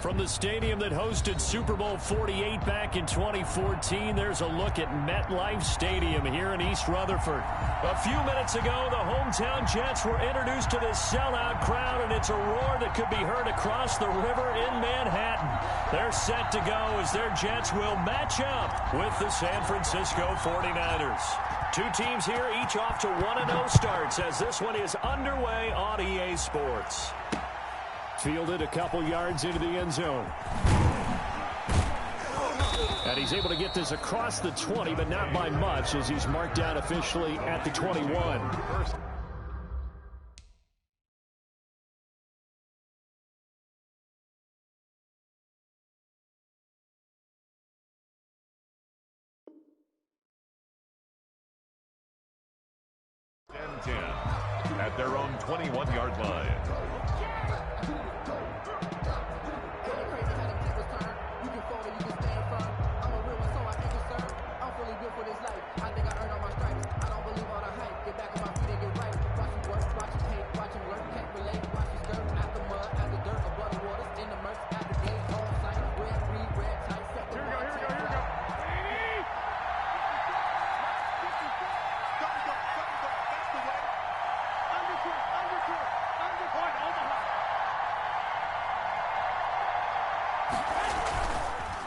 From the stadium that hosted Super Bowl 48 back in 2014, there's a look at MetLife Stadium here in East Rutherford. A few minutes ago, the hometown Jets were introduced to this sellout crowd, and it's a roar that could be heard across the river in Manhattan. They're set to go as their Jets will match up with the San Francisco 49ers. Two teams here, each off to 1-0 starts as this one is underway on EA Sports. Fielded a couple yards into the end zone. And he's able to get this across the 20, but not by much as he's marked down officially at the 21. At their own 21-yard line.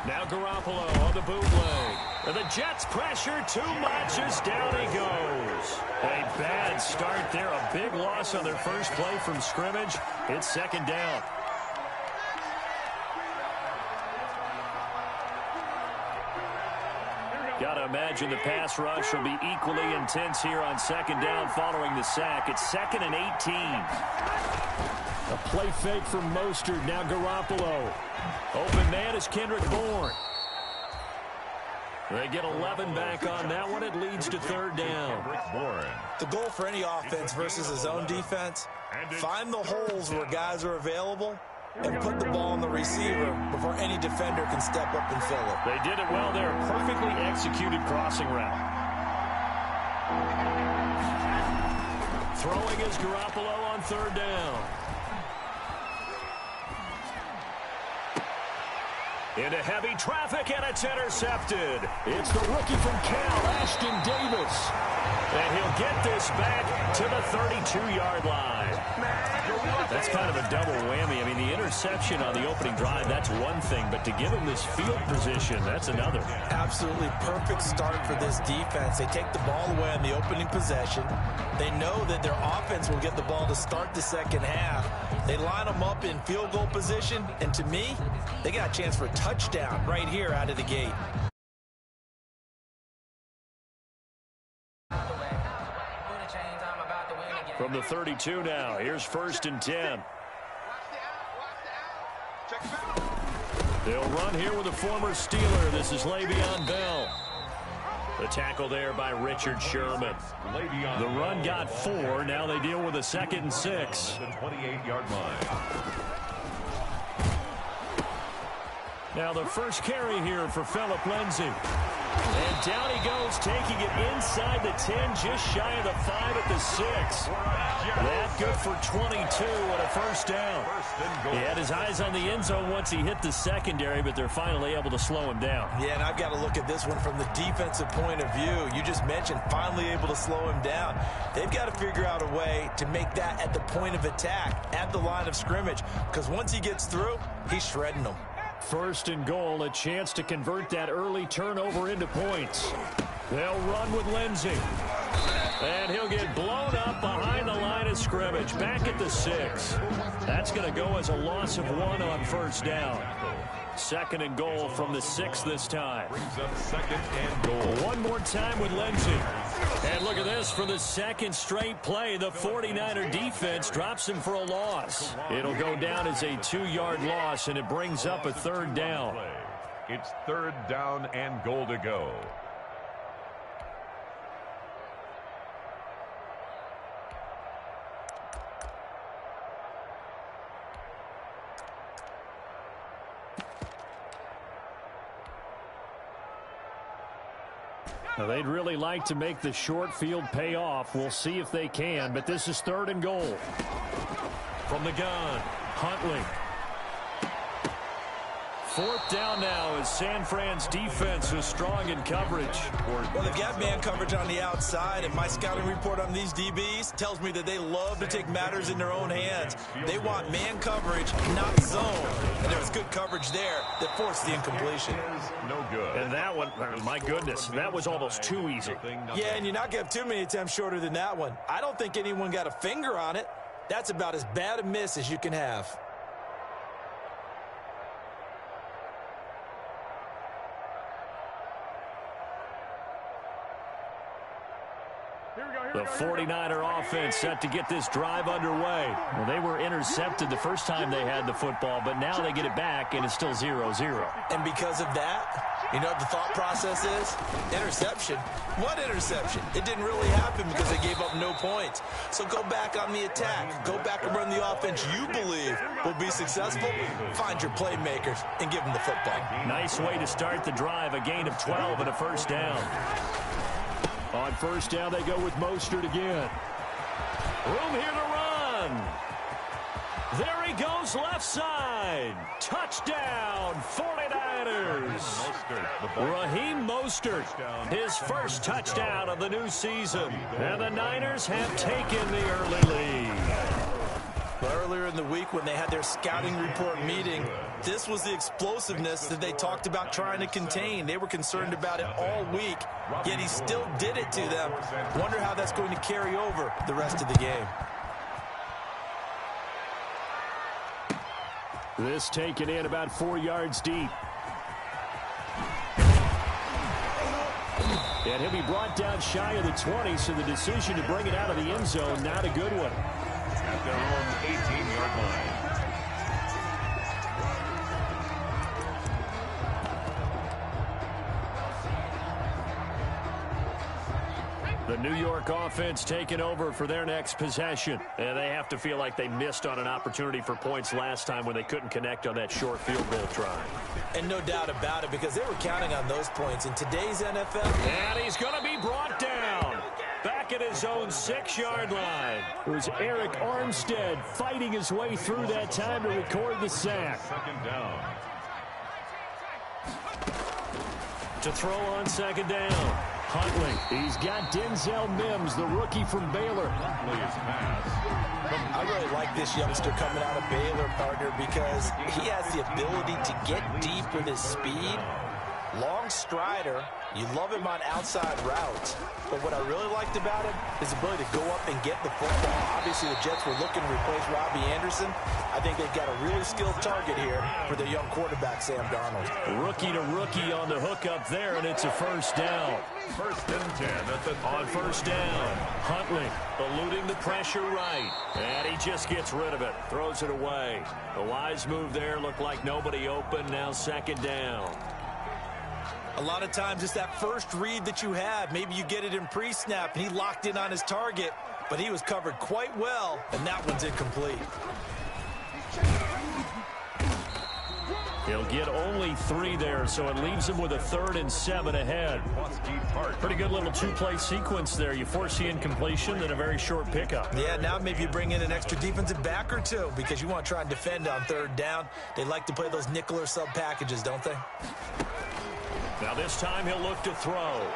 Now Garoppolo on the bootleg. And the Jets pressure too much as down he goes. A bad start there. A big loss on their first play from scrimmage. It's second down. Gotta imagine the pass rush will be equally intense here on second down following the sack. It's 2nd and 18. A play fake from Mostert. Now Garoppolo. Open man is Kendrick Bourne. They get 11 back on that one. It leads to third down. The goal for any offense versus his own defense, find the holes where guys are available and put the ball on the receiver before any defender can step up and fill it. They did it well there. Perfectly executed crossing route. Throwing is Garoppolo on third down. Into heavy traffic, and it's intercepted. It's the rookie from Cal, Ashton Davis. And he'll get this back to the 32-yard line. That's kind of a double whammy. I mean, the interception on the opening drive, that's one thing. But to give him this field position, that's another. Absolutely perfect start for this defense. They take the ball away on the opening possession. They know that their offense will get the ball to start the second half. They line them up in field goal position. And to me, they got a chance for a touchdown right here out of the gate. From the 32 now, here's 1st and 10. They'll run here with a former Steeler. This is Le'Veon Bell. The tackle there by Richard Sherman. The run got 4. Now they deal with a 2nd and 6. The 28-yard line. Now the first carry here for Phillip Lindsay. And down he goes, taking it inside the 10, just shy of the 5 at the 6. That good for 22 and a first down. He had his eyes on the end zone once he hit the secondary, but they're finally able to slow him down. Yeah, and I've got to look at this one from the defensive point of view. You just mentioned finally able to slow him down. They've got to figure out a way to make that at the point of attack, at the line of scrimmage, because once he gets through, he's shredding them. 1st and goal, a chance to convert that early turnover into points. They'll run with Lindsay. And he'll get blown up behind the line of scrimmage, back at the 6. That's going to go as a loss of 1 on first down. 2nd and goal from the 6 this time. Brings up 2nd and goal. One more time with Lindsay. And look at this, for the 2nd straight play, the 49er defense drops him for a loss. It'll go down as a 2-yard loss, and it brings up a 3rd down. It's 3rd down and goal to go. Now, they'd really like to make the short field pay off. We'll see if they can, but this is 3rd and goal. From the gun, Huntley. 4th down now as San Fran's defense is strong in coverage. Well, they've got man coverage on the outside, and my scouting report on these DBs tells me that they love to take matters in their own hands. They want man coverage, not zone. And there was good coverage there that forced the incompletion. No good. And that one, my goodness, that was almost too easy. Yeah, and you're not going to have too many attempts shorter than that one. I don't think anyone got a finger on it. That's about as bad a miss as you can have. The 49er offense set to get this drive underway. Well, they were intercepted the first time they had the football, but now they get it back, and it's still 0-0. And because of that, you know what the thought process is? Interception. What interception? It didn't really happen because they gave up no points. So go back on the attack. Go back and run the offense you believe will be successful. Find your playmakers and give them the football. Nice way to start the drive, a gain of 12 and a first down. On first down, they go with Mostert again. Room here to run. There he goes, left side. Touchdown, 49ers. Raheem Mostert, his first touchdown of the new season. And the Niners have taken the early lead. Earlier in the week when they had their scouting report meeting, this was the explosiveness that they talked about trying to contain. They were concerned about it all week, yet he still did it to them. Wonder how that's going to carry over the rest of the game. This taken in about 4 yards deep. And he'll be brought down shy of the 20, so the decision to bring it out of the end zone, not a good one. At their own 18-yard line. The New York offense taking over for their next possession. And they have to feel like they missed on an opportunity for points last time when they couldn't connect on that short field goal try. And no doubt about it, because they were counting on those points in today's NFL. And he's going to be brought down. Back at his own 6-yard line. It was Eric Armstead fighting his way through that time to record the sack. Second down. To throw on second down. Huntley. He's got Denzel Mims, the rookie from Baylor. Huntley's pass. I really like this youngster coming out of Baylor, partner, because he has the ability to get deep with his speed. Long strider. You love him on outside routes. But what I really liked about him is the ability to go up and get the football. Obviously, the Jets were looking to replace Robbie Anderson. I think they've got a really skilled target here for their young quarterback, Sam Darnold. Rookie to rookie on the hook up there, and it's a first down. First and 10 at the On first down, Huntley eluding the pressure right. And he just gets rid of it, throws it away. The wise move there, looked like nobody open, now second down. A lot of times it's that first read that you have. Maybe you get it in pre-snap, and he locked in on his target, but he was covered quite well, and that one's incomplete. He'll get only 3 there, so it leaves him with a 3rd and 7 ahead. Pretty good little two-play sequence there. You force the incompletion, then a very short pickup. Yeah, now maybe you bring in an extra defensive back or two because you want to try and defend on 3rd down. They like to play those nickel or sub packages, don't they? Now this time he'll look to throw.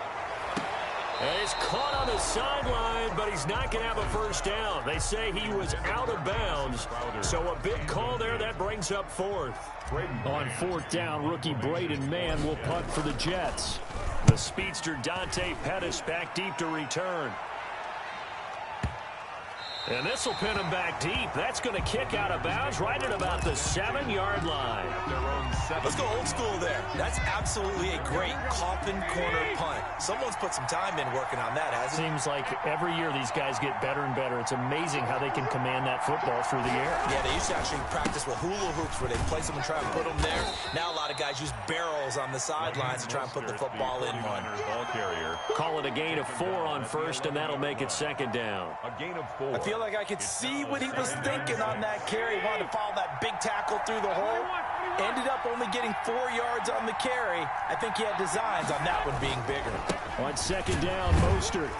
And he's caught on the sideline, but he's not going to have a first down. They say he was out of bounds, so a big call there. That brings up 4th. On 4th down, rookie Braden Mann will punt for the Jets. The speedster Dante Pettis back deep to return. And this will pin him back deep. That's going to kick out of bounds right at about the 7-yard line. Let's go old school there. That's absolutely a great coffin corner punt. Someone's put some time in working on that, hasn't it? Seems like every year these guys get better and better. It's amazing how they can command that football through the air. Yeah, they used to actually practice with hula hoops where they place them and try and put them there. Now a lot of guys use barrels on the sidelines to try and put the football in one. Ball carrier. Call it a gain of 4 on first, and that'll make it second down. A gain of 4. I feel like I could see what he was thinking on that carry. He wanted to follow that big tackle through the hole. Ended up only getting 4 yards on the carry. I think he had designs on that one being bigger. On second down, Mostert.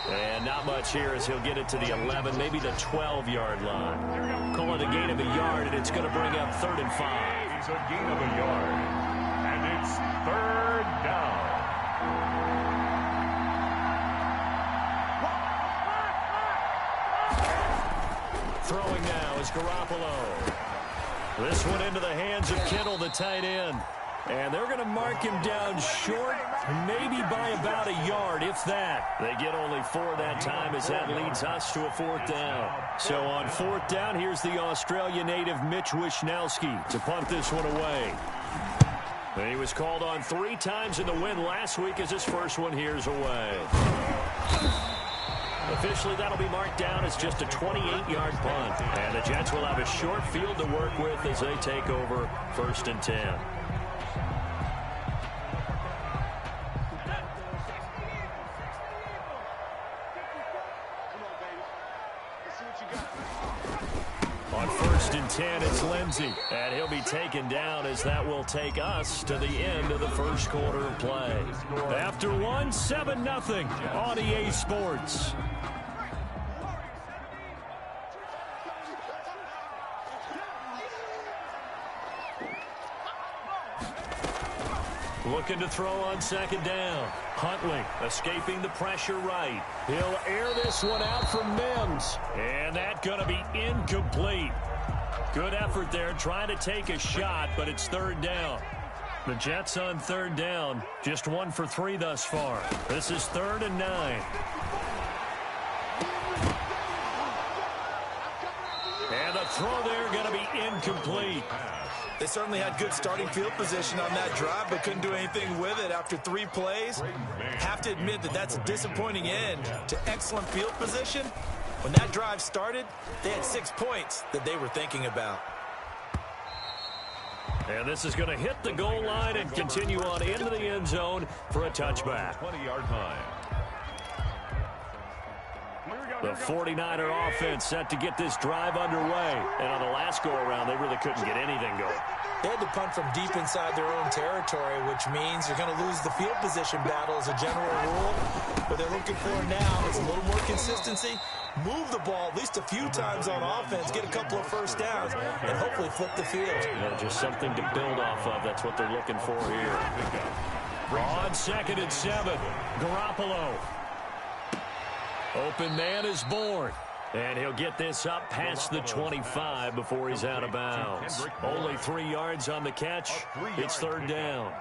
And not much here as he'll get it to the 11, maybe the 12-yard line. Call it a gain of a yard, and it's going to bring up 3rd and 5. It's a gain of a yard. And it's third down. Throwing now is Garoppolo. This one into the hands of Kittle, the tight end. And they're going to mark him down short, maybe by about a yard, if that. They get only 4 that time as that leads us to a 4th down. So on 4th down, here's the Australia native Mitch Wishnowsky to punt this one away. And he was called on 3 times in the win last week as his first one here's away. Officially, that'll be marked down as just a 28-yard punt. And the Jets will have a short field to work with as they take over 1st and 10. On 1st and 10, it's Lindsey. And he'll be taken down as that will take us to the end of the first quarter of play. After 1, 7-0 on EA Sports. Looking to throw on 2nd down. Huntley escaping the pressure right. He'll air this one out from Mims. And that's going to be incomplete. Good effort there trying to take a shot, but it's 3rd down. The Jets on 3rd down. Just 1 for 3 thus far. This is 3rd and 9. And the throw there going to be incomplete. They certainly had good starting field position on that drive, but couldn't do anything with it after 3 plays. Have to admit that that's a disappointing end to excellent field position. When that drive started, they had 6 points that they were thinking about. And this is going to hit the goal line and continue on into the end zone for a touchback. 20-yard line. The 49er offense set to get this drive underway. And on the last go-around, they really couldn't get anything going. They had to punt from deep inside their own territory, which means you're going to lose the field position battle as a general rule. What they're looking for now is a little more consistency. Move the ball at least a few times on offense, get a couple of first downs, and hopefully flip the field. Yeah, just something to build off of. That's what they're looking for here. On 2nd and 7, Garoppolo. Open man is born. And he'll get this up past the 25 before he's out of bounds. Only 3 yards on the catch. It's 3rd down.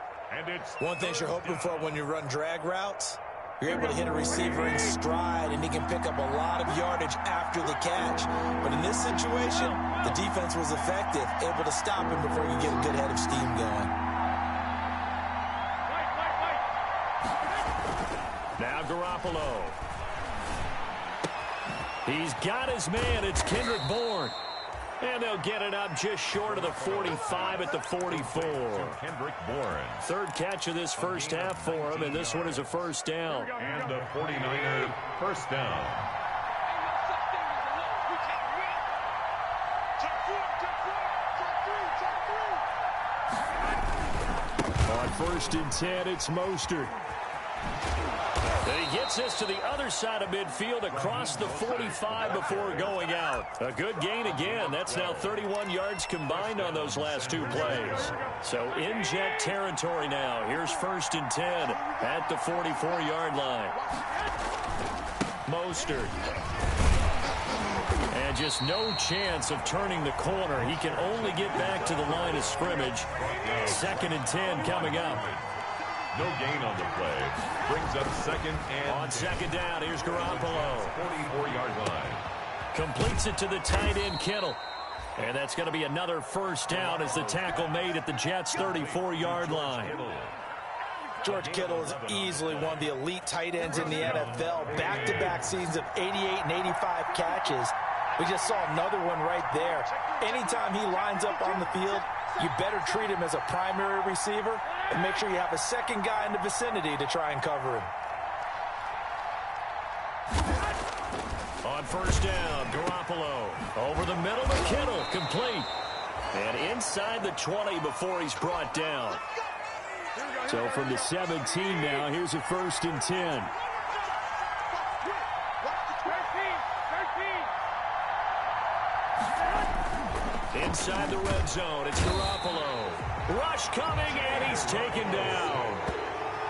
One thing you're hoping for when you run drag routes, you're able to hit a receiver in stride, and he can pick up a lot of yardage after the catch. But in this situation, the defense was effective, able to stop him before you get a good head of steam going. Now Garoppolo. He's got his man. It's Kendrick Bourne. And they'll get it up just short of the 45 at the 44. Kendrick Bourne. 3rd catch of this first half for him, and this one is a 1st down. And the 49er 1st down. On 1st and 10, it's Mostert. And he gets this to the other side of midfield across the 45 before going out. A good gain again. That's now 31 yards combined on those last 2 plays. So in Jet territory now. Here's 1st and 10 at the 44-yard line. Mostert. And just no chance of turning the corner. He can only get back to the line of scrimmage. 2nd and 10 coming up. No gain on the play. Brings up 2nd and... On 2nd down, here's Garoppolo. 44-yard line. Completes it to the tight end, Kittle. And that's going to be another 1st down as the tackle made at the Jets' 34-yard line. George Kittle is easily one of the elite tight ends in the NFL. Back-to-back seasons of 88 and 85 catches. We just saw another one right there. Anytime he lines up on the field, you better treat him as a primary receiver and make sure you have a 2nd guy in the vicinity to try and cover him. On 1st down, Garoppolo. Over the middle to Kittle, complete. And inside the 20 before he's brought down. So from the 17 now, here's a 1st and 10. Inside the red zone, it's Garoppolo. Rush coming, and he's taken down.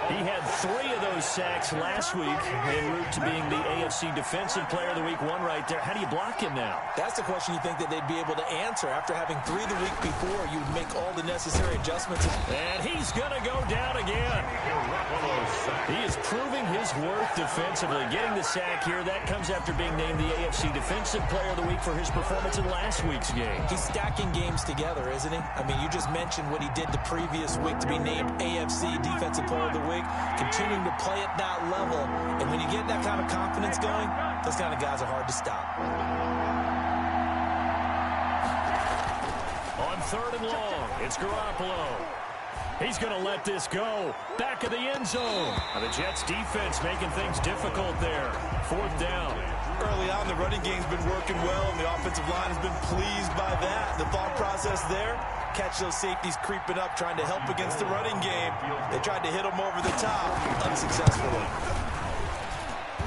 He had 3 of those sacks last week en route to being the AFC Defensive Player of the Week 1 right there. How do you block him now? That's the question you think that they'd be able to answer. After having 3 the week before, you would make all the necessary adjustments. And he's going to go down again. He is proving his worth defensively. Getting the sack here, that comes after being named the AFC Defensive Player of the Week for his performance in last week's game. He's stacking games together, isn't he? I mean, you just mentioned what he did the previous week to be named AFC Defensive Player of the Week. Continuing to play at that level. And when you get that kind of confidence going, those kind of guys are hard to stop. On 3rd and long, it's Garoppolo. He's going to let this go. Back of the end zone. And the Jets defense making things difficult there. 4th down. Early on, the running game's been working well, and the offensive line has been pleased by that. The thought process there, catch those safeties creeping up, trying to help against the running game. They tried to hit them over the top, unsuccessfully.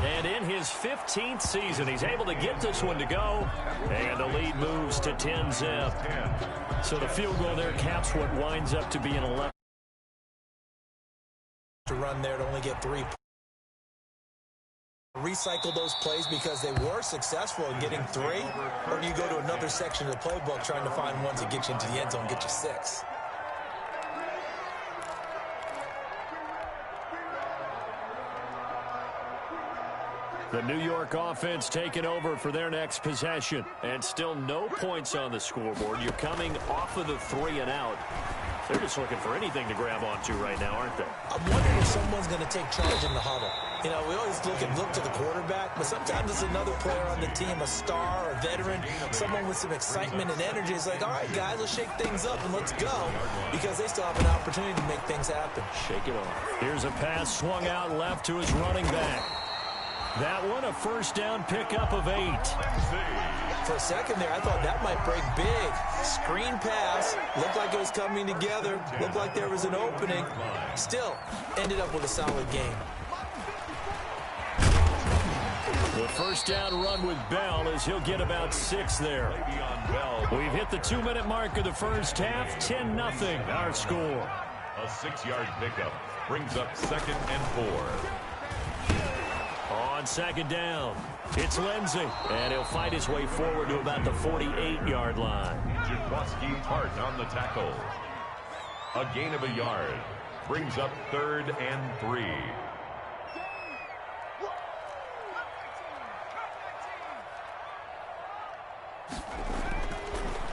And in his 15th season, he's able to get this one to go. And the lead moves to 10-zip. So the field goal there caps what winds up to be an 11. To run there to only get 3. Recycle those plays because they were successful in getting 3, or do you go to another section of the playbook trying to find ones that get you into the end zone, get you 6? The New York offense taking over for their next possession, and still no points on the scoreboard. You're coming off of the 3 and out. They're just looking for anything to grab onto right now, aren't they? I'm wondering if someone's going to take charge in the huddle. You know, we always look to the quarterback, but sometimes it's another player on the team, a star, a veteran, someone with some excitement and energy. It's like, all right, guys, let's shake things up and let's go, because they still have an opportunity to make things happen. Shake it off. Here's a pass swung out left to his running back. That one, a 1st down pickup of 8. For a second there, I thought that might break big. Screen pass. Looked like it was coming together. Looked like there was an opening. Still, ended up with a solid game. The 1st down run with Bell as he'll get about 6 there. We've hit the 2-minute mark of the first half. 10-0 our score. A 6-yard pickup brings up 2nd and 4. On 2nd down, it's Lindsey, and he'll fight his way forward to about the 48-yard line. Jaworski Hart on the tackle. A gain of a yard brings up 3rd and 3.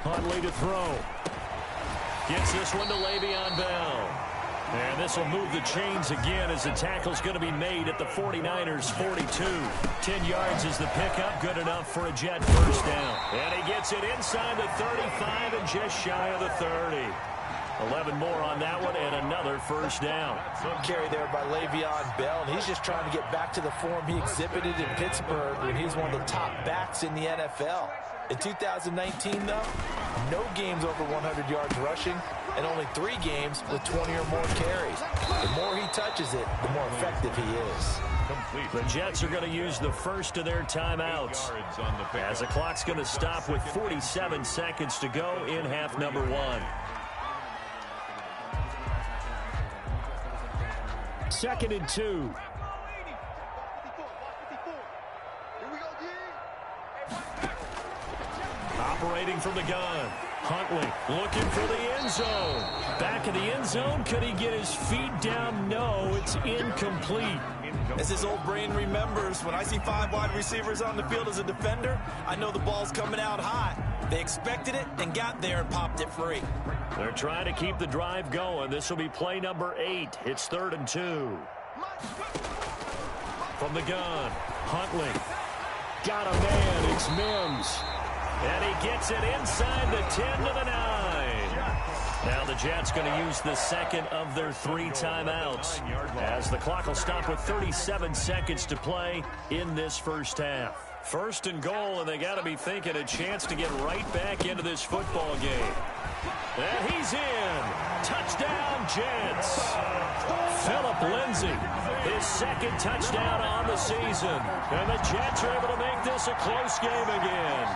Huntley to throw. Gets this one to Le'Veon Bell. And this will move the chains again as the tackle's going to be made at the 49ers' 42. 10 yards is the pickup, good enough for a Jet 1st down. And he gets it inside the 35 and just shy of the 30. 11 more on that one and another 1st down. Carry there by Le'Veon Bell, and he's just trying to get back to the form he exhibited in Pittsburgh when he was one of the top backs in the NFL. In 2019, though, no games over 100 yards rushing, and only 3 games with 20 or more carries. The more he touches it, the more effective he is. The Jets are going to use the first of their timeouts, as the clock's going to stop with 47 seconds to go in half number 1. 2nd and 2. Operating from the gun. Huntley looking for the end zone. Back of the end zone. Could he get his feet down? No, it's incomplete. As his old brain remembers, when I see 5 wide receivers on the field as a defender, I know the ball's coming out hot. They expected it and got there and popped it free. They're trying to keep the drive going. This will be play number 8. It's 3rd and 2. From the gun, Huntley. Got a man. It's Mims. And he gets it inside the 10 to the 9. Now the Jets going to use the second of their 3 timeouts, as the clock will stop with 37 seconds to play in this first half. 1st and goal, and they got to be thinking a chance to get right back into this football game. And he's in. Touchdown, Jets. Philip Lindsay, his 2nd touchdown on the season. And the Jets are able to make this a close game again.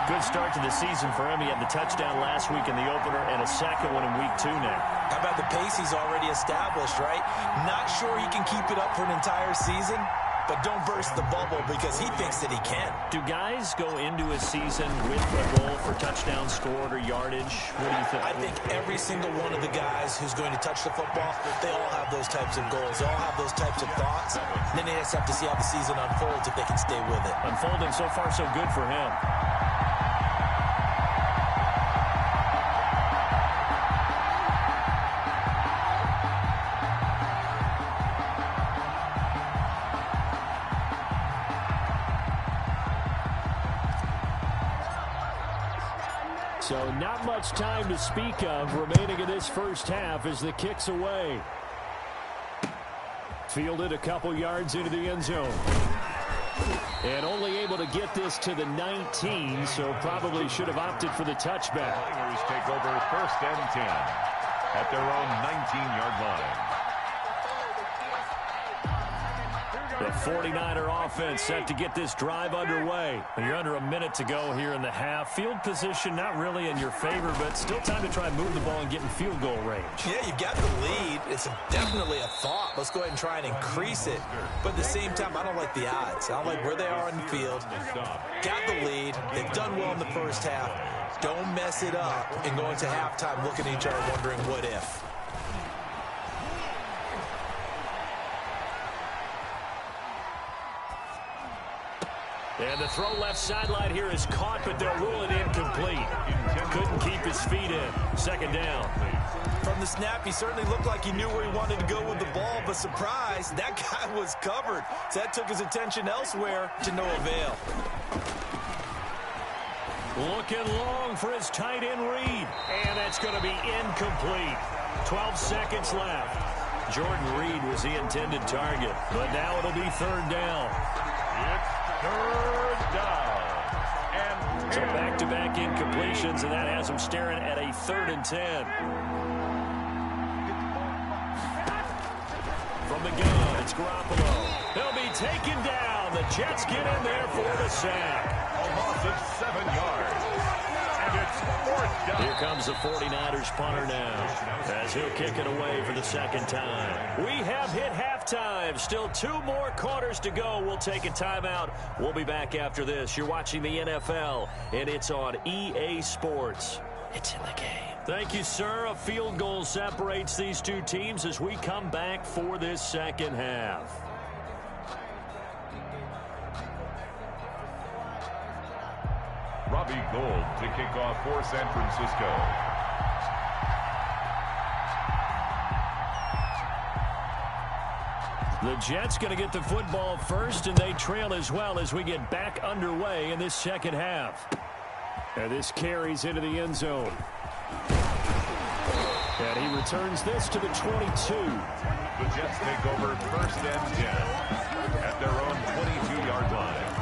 Good start to the season for him. He had the touchdown last week in the opener and a second one in week 2 now. How about the pace he's already established, right? Not sure he can keep it up for an entire season, but don't burst the bubble because he thinks that he can. Do guys go into a season with a goal for touchdown scored or yardage? What do you think? I think every single one of the guys who's going to touch the football, they all have those types of goals. They all have those types of thoughts. Then they just have to see how the season unfolds if they can stay with it. Unfolding so far so good for him. So not much time to speak of remaining in this first half as the kick's away. Fielded a couple yards into the end zone. And only able to get this to the 19, so probably should have opted for the touchback. Tigers take over 1st and 10 at their own 19-yard line. The 49er offense set to get this drive underway. You're under a minute to go here in the half. Field position not really in your favor, but still time to try and move the ball and get in field goal range. Yeah, you've got the lead. It's definitely a thought. Let's go ahead and try and increase it. But at the same time, I don't like the odds. I don't like where they are on the field. Got the lead. They've done well in the first half. Don't mess it up and go into halftime looking at each other wondering what if. And the throw left sideline here is caught, but they'll rule it incomplete. Couldn't keep his feet in. 2nd down. From the snap, he certainly looked like he knew where he wanted to go with the ball, but surprise, that guy was covered. So that took his attention elsewhere to no avail. Looking long for his tight end read. And that's going to be incomplete. 12 seconds left. Jordan Reed was the intended target, but now it'll be 3rd down. It's 3rd down. And so back-to-back incompletions, and that has him staring at a 3rd and 10. From the gun, it's Garoppolo. He'll be taken down. The Jets get in there for the sack. a loss of 7 yards. And it's 4th down. Here comes the 49ers punter now as he'll kick it away for the 2nd time. We have hit halftime. Still 2 more quarters to go. We'll take a timeout. We'll be back after this. You're watching the NFL, and it's on EA Sports. It's in the game. Thank you, sir. A field goal separates these 2 teams as we come back for this 2nd half. Robbie Gould to kick off for San Francisco. The Jets going to get the football first, and they trail as well as we get back underway in this 2nd half. And this carries into the end zone. And he returns this to the 22. The Jets take over 1st and 10 at their own 22-yard line.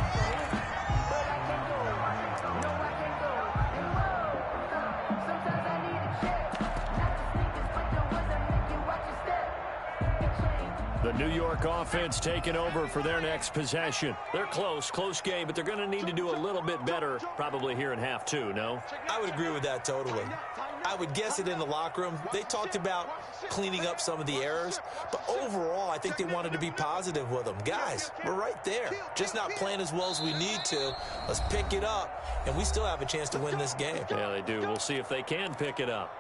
The New York offense taking over for their next possession. They're close game, but they're going to need to do a little bit better probably here in half 2, no? I would agree with that totally. I would guess it in the locker room. They talked about cleaning up some of the errors, but overall, I think they wanted to be positive with them. Guys, we're right there. Just not playing as well as we need to. Let's pick it up, and we still have a chance to win this game. Yeah, they do. We'll see if they can pick it up.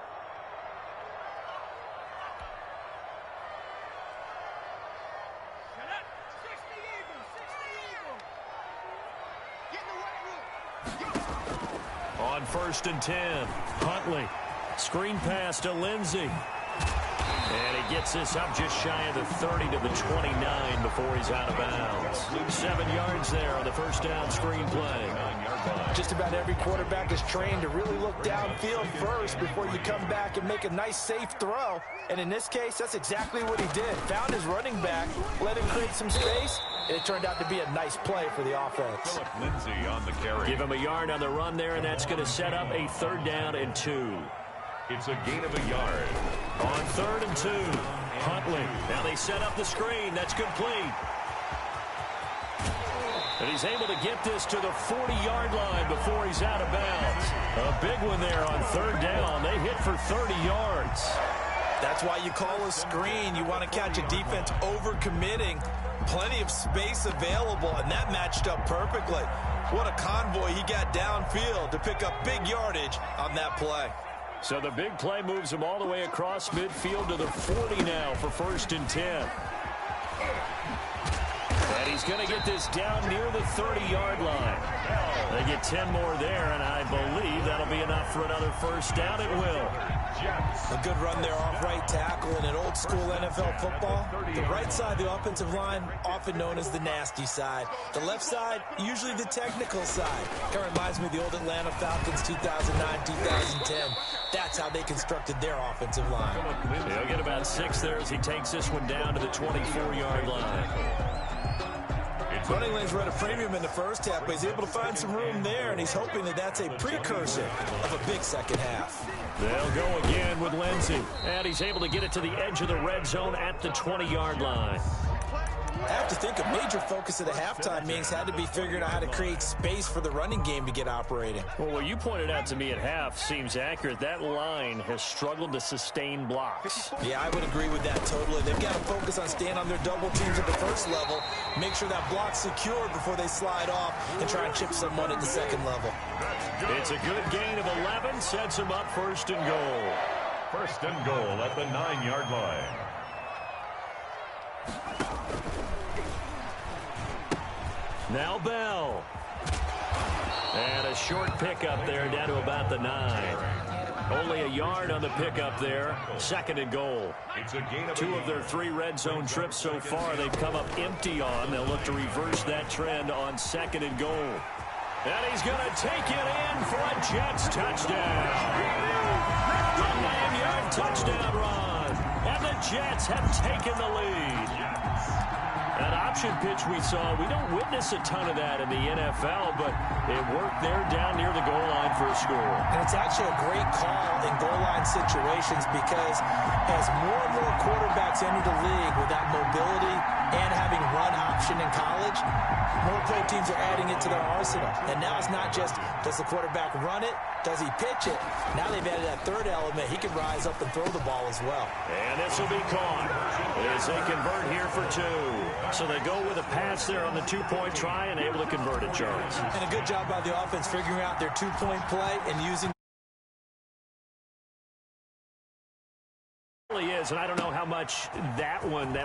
On 1st and 10, Huntley. Screen pass to Lindsey. And he gets this up just shy of the 30 to the 29 before he's out of bounds. 7 yards there on the 1st down screen play. Just about every quarterback is trained to really look downfield first before you come back and make a nice, safe throw. And in this case, that's exactly what he did. Found his running back, let him create some space, and it turned out to be a nice play for the offense. Philip Lindsay on the carry. Give him a yard on the run there, and that's going to set up a 3rd down and 2. It's a gain of a yard. On 3rd and 2, Huntley. Now they set up the screen. That's complete. And he's able to get this to the 40-yard line before he's out of bounds. A big one there on third down. They hit for 30 yards. That's why you call a screen. You want to catch a defense overcommitting. Plenty of space available, and that matched up perfectly. What a convoy he got downfield to pick up big yardage on that play. So the big play moves him all the way across midfield to the 40 now for 1st and 10. And he's going to get this down near the 30-yard line. They get 10 more there, and I believe that'll be enough for another first down. It will. A good run there off right tackle in an old-school NFL football. The right side of the offensive line, often known as the nasty side. The left side, usually the technical side. Kind of reminds me of the old Atlanta Falcons 2009-2010. That's how they constructed their offensive line. He'll get about 6 there as he takes this one down to the 24-yard line. Running lanes were at a premium in the first half, but he's able to find some room there, and he's hoping that that's a precursor of a big second half. They'll go again with Lindsey, and he's able to get it to the edge of the red zone at the 20-yard line. I have to think a major focus of the halftime meetings had to be figuring out how to create space for the running game to get operating. Well, what you pointed out to me at half seems accurate. That line has struggled to sustain blocks. Yeah, I would agree with that totally. They've got to focus on staying on their double teams at the first level, make sure that block's secure before they slide off and try and chip someone at the second level. It's a good gain of 11, sets him up 1st and goal. 1st and goal at the 9-yard line. Now Bell. And a short pickup there down to about the 9. Only a yard on the pickup there. 2nd and goal. 2 of their 3 red zone trips so far they've come up empty on. They'll look to reverse that trend on 2nd and goal. And he's going to take it in for a Jets touchdown. A 9-yard touchdown run. And the Jets have taken the lead. That option pitch we saw, we don't witness a ton of that in the NFL, but it worked there down near the goal line for a score. And it's actually a great call in goal line situations because as more and more quarterbacks enter the league with that mobility and having run option in college, more pro teams are adding it to their arsenal. And now it's not just, does the quarterback run it? Does he pitch it? Now they've added that third element. He can rise up and throw the ball as well. And this will be caught as they convert here for 2. So they go with a pass there on the 2-point try and able to convert it, Charles. And a good job by the offense figuring out their 2-point play and using really is, and I don't know how much that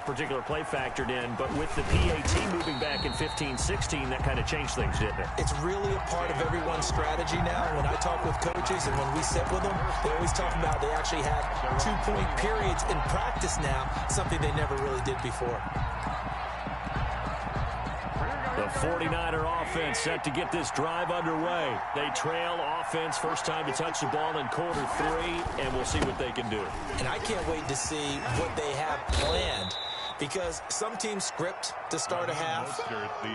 particular play factored in, but with the PAT moving back in 15-16, that kind of changed things, didn't it? It's really a part of everyone's strategy now. When I talk with coaches and when we sit with them, they always talk about they actually have 2-point periods in practice now, something they never really did before. The 49er offense set to get this drive underway. They trail offense, first time to touch the ball in quarter 3, and we'll see what they can do. And I can't wait to see what they have planned, because some teams script to start a half.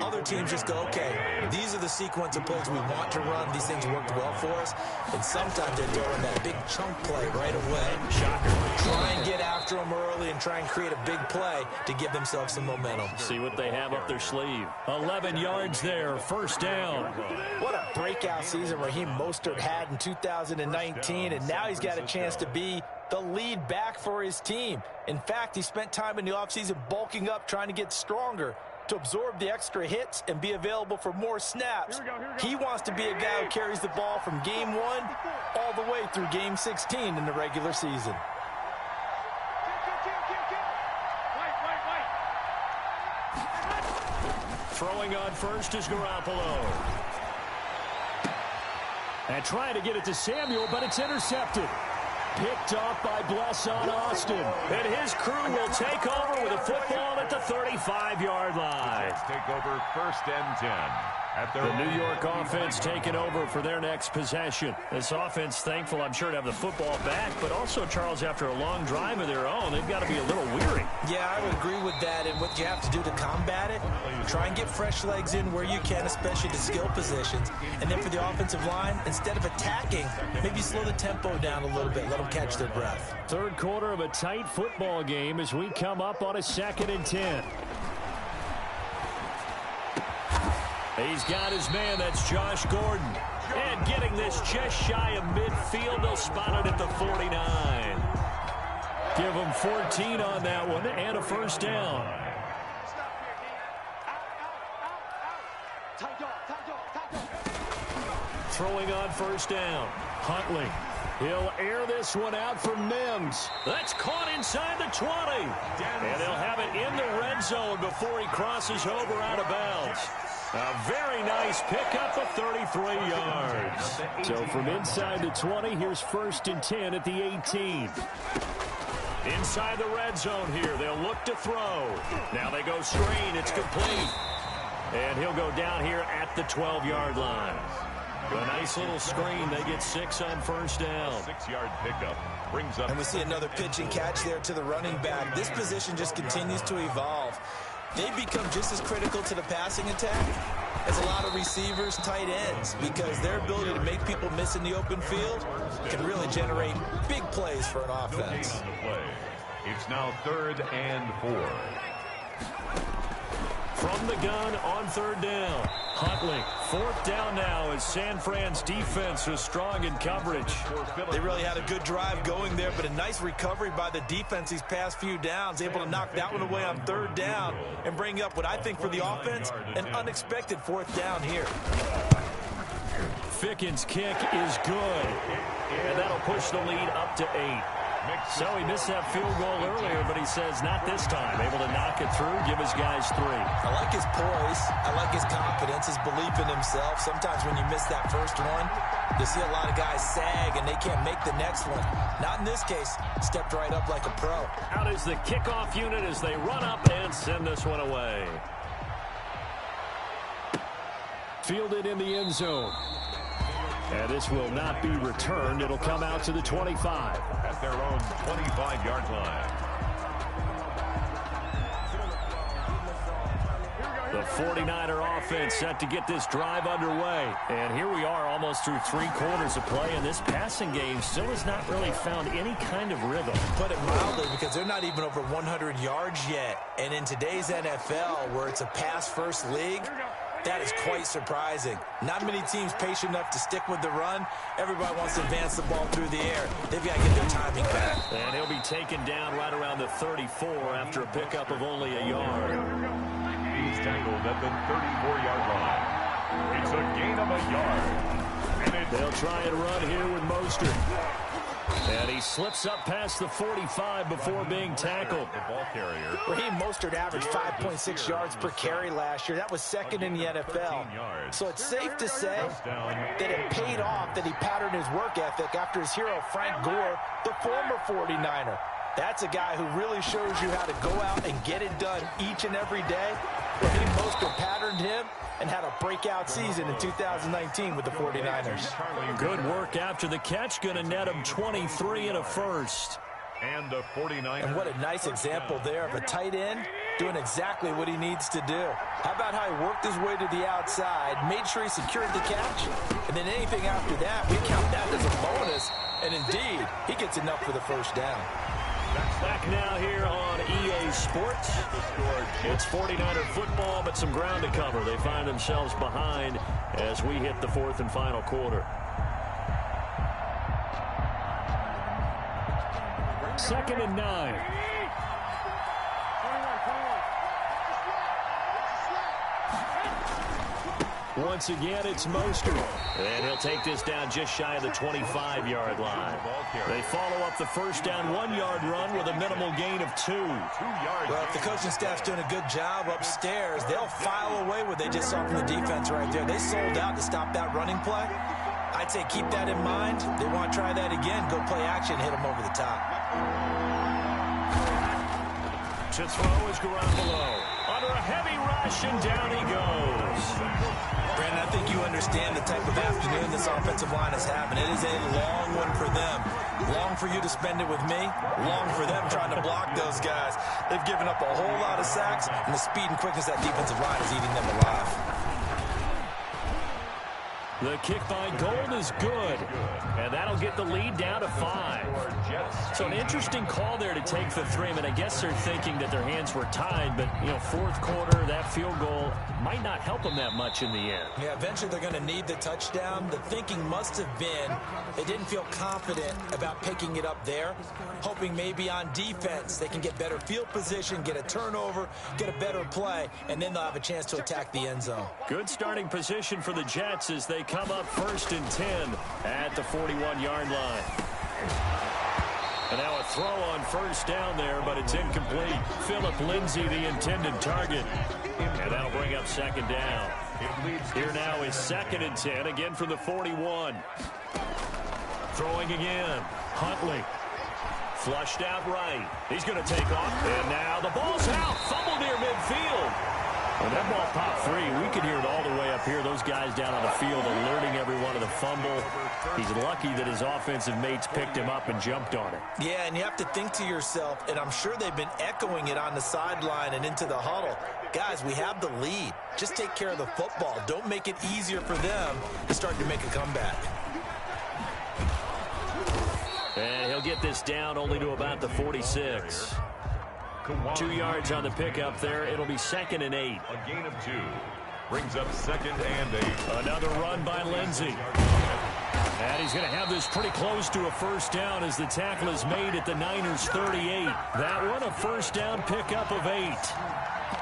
Other teams just go, okay, these are the sequence of plays we want to run. These things worked well for us. And sometimes they're throwing that big chunk play right away. Shocker. Try and get after them early and try and create a big play to give themselves some momentum. See what they have up their sleeve. 11 yards there, 1st down. What a breakout season Raheem Mostert had in 2019, and now he's got a chance to be the lead back for his team. In fact, he spent time in the offseason bulking up, trying to get stronger to absorb the extra hits and be available for more snaps. He wants to be a guy who carries the ball from game 1 all the way through game 16 in the regular season. Throwing on first is Garoppolo. And trying to get it to Samuel, but it's intercepted. Picked off by Blesson Austin. And his crew will take over with a football at the 35-yard line. Let's take over 1st and 10. The New York offense taking over for their next possession. This offense thankful, I'm sure, to have the football back, but also, Charles, after a long drive of their own, they've got to be a little weary. Yeah, I would agree with that, and what you have to do to combat it, try and get fresh legs in where you can, especially the skill positions. And then for the offensive line, instead of attacking, maybe slow the tempo down a little bit, let them catch their breath. Third quarter of a tight football game as we come up on a 2nd and 10. He's got his man. That's Josh Gordon. And getting this just shy of midfield. They'll spot it at the 49. Give him 14 on that one and a first down. Throwing on first down. Huntley. He'll air this one out for Mims. That's caught inside the 20. And he'll have it in the red zone before he crosses over out of bounds. A very nice pickup of 33 yards. So from inside the 20, here's 1st and 10 at the 18. Inside the red zone here. They'll look to throw. Now they go screen. It's complete. And he'll go down here at the 12-yard line. A nice little screen. They get 6 on first down. 6-yard pickup brings up. And we see another pitch and catch there to the running back. This position just continues to evolve. They become just as critical to the passing attack as a lot of receivers, tight ends, because their ability to make people miss in the open field can really generate big plays for an offense. It's now 3rd and 4. From the gun on 3rd down. Huntley, 4th down now as San Fran's defense was strong in coverage. They really had a good drive going there, but a nice recovery by the defense these past few downs, able to knock that one away on 3rd down and bring up what I think for the offense, an unexpected 4th down here. Ficken's kick is good, and that'll push the lead up to 8. So he missed that field goal earlier, but he says not this time. Able to knock it through, give his guys 3. I like his poise. I like his confidence, his belief in himself. Sometimes when you miss that first one, you see a lot of guys sag and they can't make the next one. Not in this case. Stepped right up like a pro. Out is the kickoff unit as they run up and send this one away. Fielded in the end zone. And this will not be returned. It'll come out to the 25. At their own 25-yard line. The 49er offense set to get this drive underway. And here we are almost through 3 quarters of play, and this passing game still has not really found any kind of rhythm. Put it mildly, because they're not even over 100 yards yet. And in today's NFL, where it's a pass-first league, that is quite surprising. Not many teams patient enough to stick with the run. Everybody wants to advance the ball through the air. They've got to get their timing back. And he'll be taken down right around the 34 after a pickup of only a yard. He's tackled at the 34-yard line. It's a gain of a yard. And they'll try and run here with Mostert. And he slips up past the 45 before being tackled. The ball carrier. Raheem Mostert averaged 5.6 yards per carry last year. That was 2nd in the NFL. So it's safe to say that it paid off that he patterned his work ethic after his hero Frank Gore, the former 49er. That's a guy who really shows you how to go out and get it done each and every day. Raheem Mostert patterned him and had a breakout season in 2019 with the 49ers. Good work after the catch. Going to net him 23 and a first. And a 49er. And what a nice example there of a tight end doing exactly what he needs to do. How about how he worked his way to the outside, made sure he secured the catch, and then anything after that, we count that as a bonus. And indeed, he gets enough for the first down. Back now here on EA Sports. It's 49er football, but some ground to cover. They find themselves behind as we hit the 4th and final quarter. 2nd and 9. Once again, it's Mostert. And he'll take this down just shy of the 25-yard line. They follow up the first down 1-yard run with a minimal gain of 2. Well, if the coaching staff's doing a good job upstairs, they'll file away what they just saw from the defense right there. They sold out to stop that running play. I'd say keep that in mind. They want to try that again. Go play action, hit them over the top. To throw is Garoppolo. Under a heavy rush, and down he goes. Brandon, I think you understand the type of afternoon this offensive line is having. It is a long one for them. Long for you to spend it with me. Long for them trying to block those guys. They've given up a whole lot of sacks, and the speed and quickness of that defensive line is eating them alive. The kick by Gold is good, and that'll get the lead down to 5. So an interesting call there to take the 3. I mean, I guess they're thinking that their hands were tied, but, you know, fourth quarter, that field goal might not help them that much in the end. Yeah, eventually they're going to need the touchdown. The thinking must have been they didn't feel confident about picking it up there, hoping maybe on defense they can get better field position, get a turnover, get a better play, and then they'll have a chance to attack the end zone. Good starting position for the Jets as they come up 1st and 10 at the 41-yard line. And now a throw on 1st down there, but it's incomplete. Philip Lindsay, the intended target. And that'll bring up 2nd down. Here now is 2nd and 10, again from the 41. Throwing again. Huntley. Flushed out right. He's going to take off. And now the ball's out. Fumble near midfield. When that ball popped free, we could hear it all the way up here. Those guys down on the field alerting everyone of the fumble. He's lucky that his offensive mates picked him up and jumped on it. Yeah, and you have to think to yourself, and I'm sure they've been echoing it on the sideline and into the huddle. Guys, we have the lead. Just take care of the football. Don't make it easier for them to start to make a comeback. And he'll get this down only to about the 46. 2 yards on the pickup there. It'll be 2nd and 8. A gain of 2. Brings up 2nd and 8. Another run by Lindsay. And he's going to have this pretty close to a 1st down as the tackle is made at the Niners' 38. That one a 1st down pickup of 8.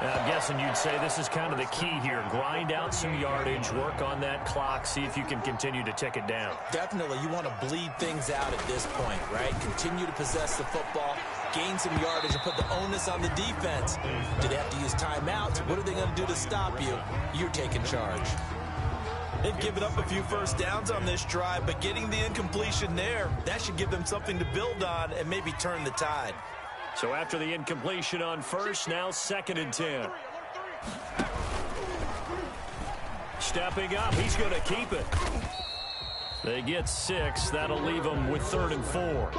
I'm guessing you'd say this is kind of the key here. Grind out some yardage, work on that clock, see if you can continue to tick it down. Definitely, you want to bleed things out at this point, right? Continue to possess the football, gain some yardage, and put the onus on the defense. Do they have to use timeouts? What are they going to do to stop you? You're taking charge. They've given up a few 1st downs on this drive, but getting the incompletion there, that should give them something to build on and maybe turn the tide. So after the incompletion on 1st, now 2nd and 10. Stepping up, he's going to keep it. They get 6. That'll leave them with 3rd and 4.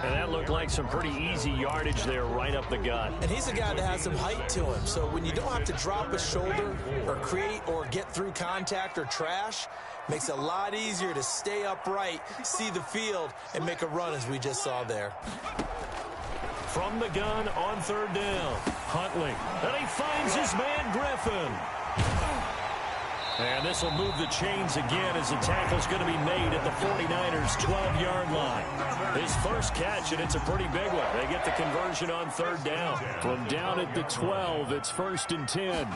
And that looked like some pretty easy yardage there right up the gut. And he's a guy that has some height to him. So when you don't have to drop a shoulder or create or get through contact or trash, makes it a lot easier to stay upright, see the field, and make a run as we just saw there. From the gun on 3rd down. Huntley. And he finds his man Griffin. And this will move the chains again as the tackle's going to be made at the 49ers' 12-yard line. His 1st catch, and it's a pretty big one. They get the conversion on 3rd down. From down at the 12, it's 1st and 10.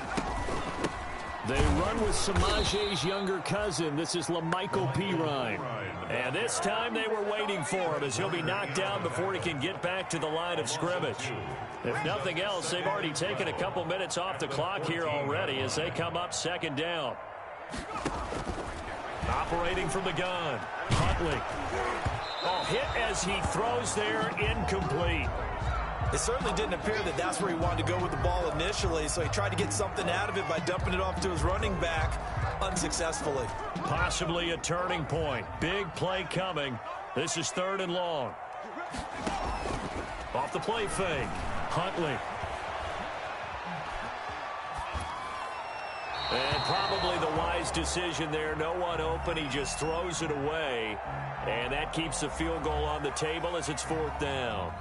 They run with Samaje's younger cousin. This is LaMichael Pirine. And this time they were waiting for him as he'll be knocked down before he can get back to the line of scrimmage. If nothing else, they've already taken a couple minutes off the clock here already as they come up 2nd down. Operating from the gun. Huntley. Oh, hit as he throws there, incomplete. It certainly didn't appear that that's where he wanted to go with the ball initially, so he tried to get something out of it by dumping it off to his running back unsuccessfully. Possibly a turning point. Big play coming. This is 3rd and long. Off the play fake. Huntley. And probably the wise decision there. No one open. He just throws it away. And that keeps the field goal on the table as it's 4th down.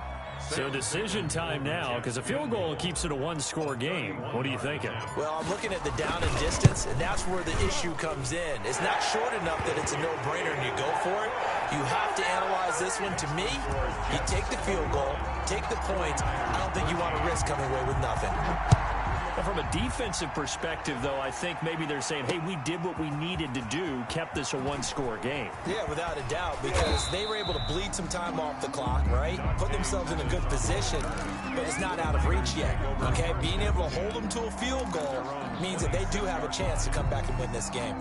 So decision time now, because a field goal keeps it a one-score game. What are you thinking? Well, I'm looking at the down and distance, and that's where the issue comes in. It's not short enough that it's a no-brainer and you go for it. You have to analyze this one. To me, you take the field goal, take the points. I don't think you want to risk coming away with nothing. From a defensive perspective, though, I think maybe they're saying, hey, we did what we needed to do, kept this a one-score game. Yeah, without a doubt, because they were able to bleed some time off the clock, right? Put themselves in a good position, but it's not out of reach yet, okay? Being able to hold them to a field goal means that they do have a chance to come back and win this game.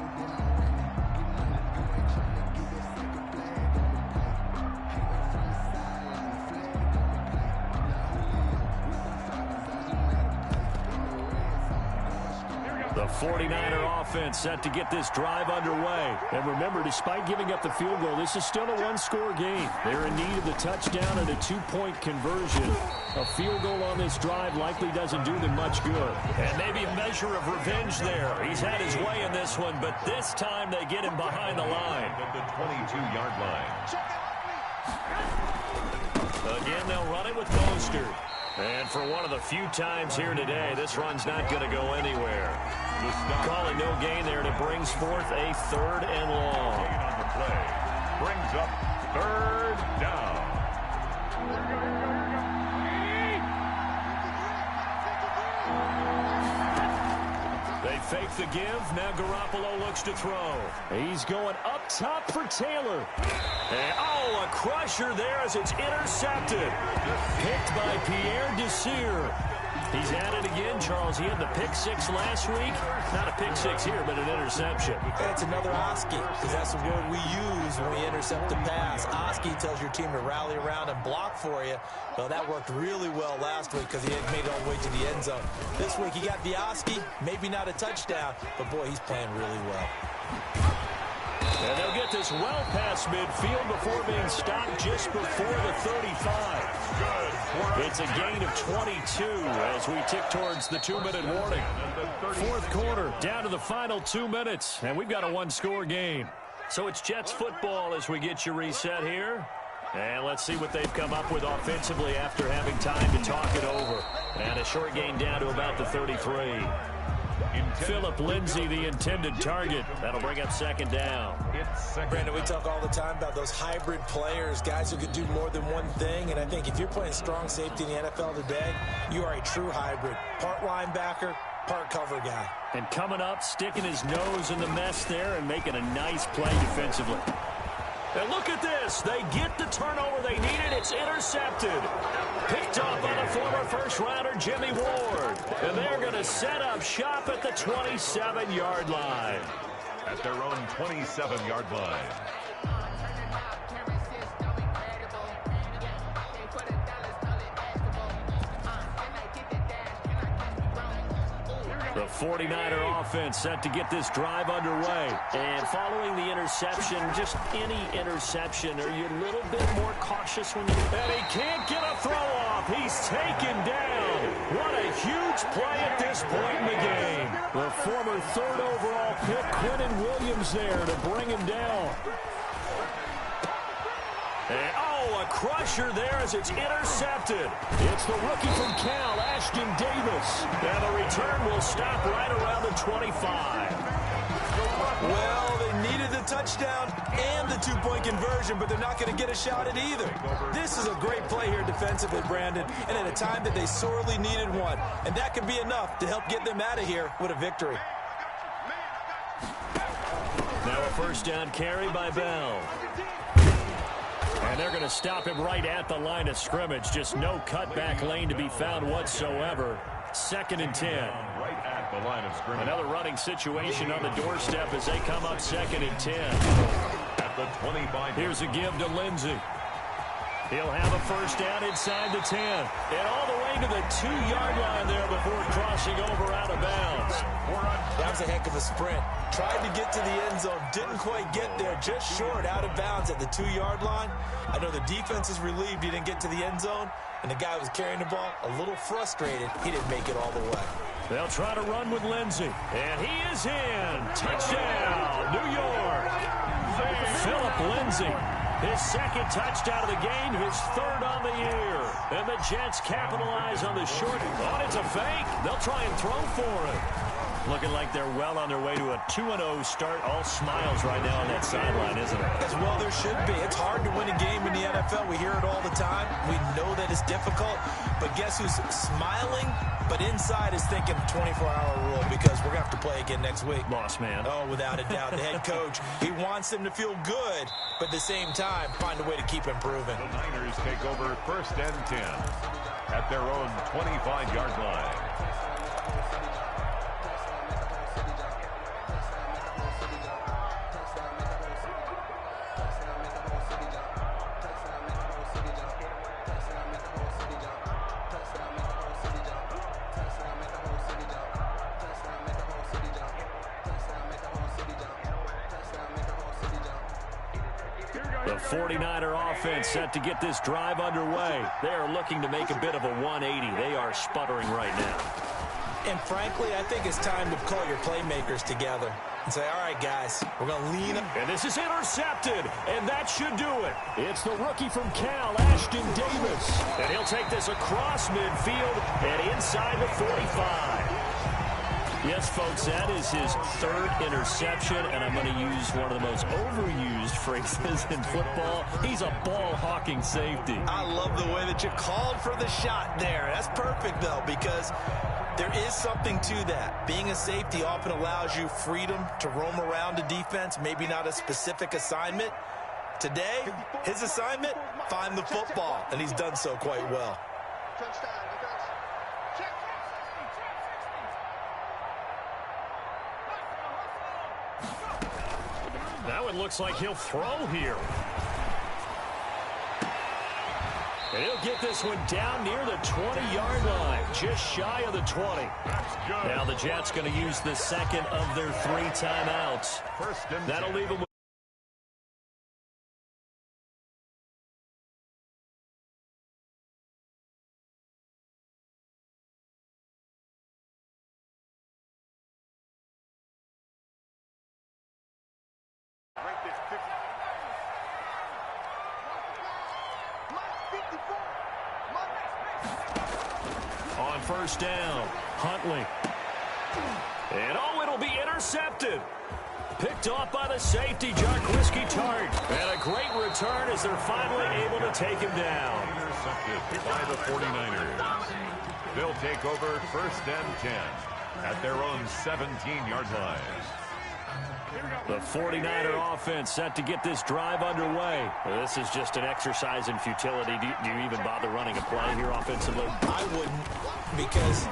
The The 49er offense set to get this drive underway. And remember, despite giving up the field goal, this is still a one-score game. They're in need of the touchdown and a two-point conversion. A field goal on this drive likely doesn't do them much good. And maybe a measure of revenge there. He's had his way in this one, but this time they get him behind the line. At the 22-yard line. Again, they'll run it with Mostert. And for one of the few times here today, this run's not going to go anywhere. Calling no gain there, and it brings forth a 3rd and long. On the play. Brings up 3rd down. They fake the give. Now Garoppolo looks to throw. He's going up top for Taylor. And, a crusher there as it's intercepted. Picked by Pierre Desir. He's at it again, Charles. He had the pick 6 last week. Not a pick 6 here, but an interception. It's another Oski, because that's the word we use when we intercept a pass. Oski tells your team to rally around and block for you. Well, that worked really well last week because he had made it all the way to the end zone. This week he got the Oski, maybe not a touchdown, but boy, he's playing really well. And they'll get this well past midfield before being stopped just before the 35. It's a gain of 22 as we tick towards the 2-minute warning. 4th quarter, down to the final 2 minutes, and we've got a one-score game. So it's Jets football as we get you reset here. And let's see what they've come up with offensively after having time to talk it over. And a short gain down to about the 33. Philip Lindsay, the intended target. That'll bring up 2nd down. Brandon, we talk all the time about those hybrid players, guys who can do more than one thing. And I think if you're playing strong safety in the NFL today, you are a true hybrid. Part linebacker, part cover guy. And coming up, sticking his nose in the mess there and making a nice play defensively. And look at this. They get the turnover they needed. It's intercepted. Picked up by the former first-rounder Jimmy Ward. And they're going to set up shop at the 27-yard line. At their own 27-yard line. The 49er offense set to get this drive underway. And following the interception, just any interception, are you a little bit more cautious when you... And he can't get a throw off. He's taken down. What a huge play at this point in the game. The former 3rd overall pick, Quentin Williams, there to bring him down. And, a crusher there as it's intercepted. It's the rookie from Cal, Ashton Davis. And the return will stop right around the 25. Well, they needed the touchdown and the 2-point conversion, but they're not going to get a shot at either. This is a great play here defensively, Brandon, and at a time that they sorely needed one. And that could be enough to help get them out of here with a victory. Now a 1st down carry by Bell. And they're going to stop him right at the line of scrimmage. Just no cutback lane to be found whatsoever. 2nd and 10. Right at the line of scrimmage. Another running situation on the doorstep as they come up 2nd and 10. At the 25. Here's a give to Lindsay. He'll have a 1st down inside the 10. And all the way to the 2-yard line there before crossing over out of bounds. That was a heck of a sprint. Tried to get to the end zone, didn't quite get there, just short out of bounds at the 2-yard line. I know the defense is relieved he didn't get to the end zone, and the guy was carrying the ball a little frustrated. He didn't make it all the way. They'll try to run with Lindsay. And he is in. Touchdown, New York. Philip Lindsay. His 2nd touchdown of the game, his 3rd on the year. And the Jets capitalize on the short. Oh, it's a fake. They'll try and throw for it. Looking like they're well on their way to a 2-0 start. All smiles right now on that sideline, isn't it? As well there should be. It's hard to win a game in the NFL. We hear it all the time. We know that it's difficult. But guess who's smiling? But inside is thinking 24-hour rule because we're going to have to play again next week. Boss man. Oh, without a doubt. The head coach, he wants them to feel good, but at the same time, find a way to keep improving. The Niners take over 1st and 10 at their own 25-yard line. The 49er offense set to get this drive underway. They are looking to make a bit of a 180. They are sputtering right now. And frankly, I think it's time to call your playmakers together and say, all right, guys, we're going to lean them. And this is intercepted, and that should do it. It's the rookie from Cal, Ashton Davis. And he'll take this across midfield and inside the 45. Yes, folks, that is his third interception, and I'm going to use one of the most overused phrases in football. He's a ball-hawking safety. I love the way that you called for the shot there. That's perfect, though, because there is something to that. Being a safety often allows you freedom to roam around a defense, maybe not a specific assignment. Today, his assignment, find the football, and he's done so quite well. Now it looks like he'll throw here. And he'll get this one down near the 20-yard line, just shy of the 20. Now the Jets going to use the second of their 3 timeouts. That'll leave them with on first down. Huntley. And it'll be intercepted. Picked off by the safety, Jarquiski Tart. And a great return as they're finally able to take him down. Intercepted by the 49ers. They'll take over first and 10 at their own 17-yard line. The 49er offense set to get this drive underway. Well, this is just an exercise in futility. Do you even bother running a play here offensively? I wouldn't, because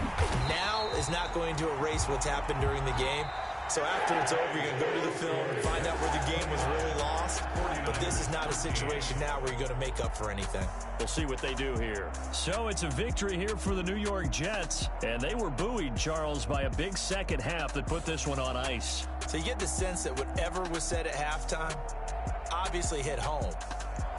now is not going to erase what's happened during the game. So after it's over, you're going to go to the film and find out where the game was really lost. But this is not a situation now where you're going to make up for anything. We'll see what they do here. So it's a victory here for the New York Jets. And they were buoyed, Charles, by a big second half that put this one on ice. So you get the sense that whatever was said at halftime obviously hit home.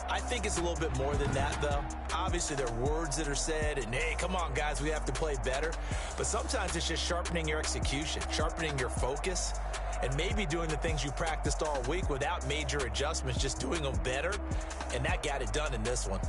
I think it's a little bit more than that, though. Obviously, there are words that are said, and, hey, come on, guys, we have to play better. But sometimes it's just sharpening your execution, sharpening your focus, and maybe doing the things you practiced all week without major adjustments, just doing them better, and that got it done in this one.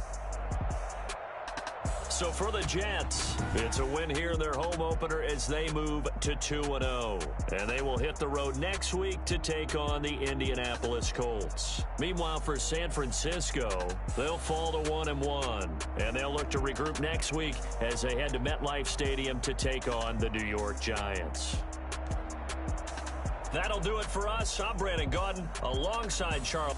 So for the Jets, it's a win here in their home opener as they move to 2-0. And they will hit the road next week to take on the Indianapolis Colts. Meanwhile, for San Francisco, they'll fall to 1-1. And they'll look to regroup next week as they head to MetLife Stadium to take on the New York Giants. That'll do it for us. I'm Brandon Gaudin alongside Charles.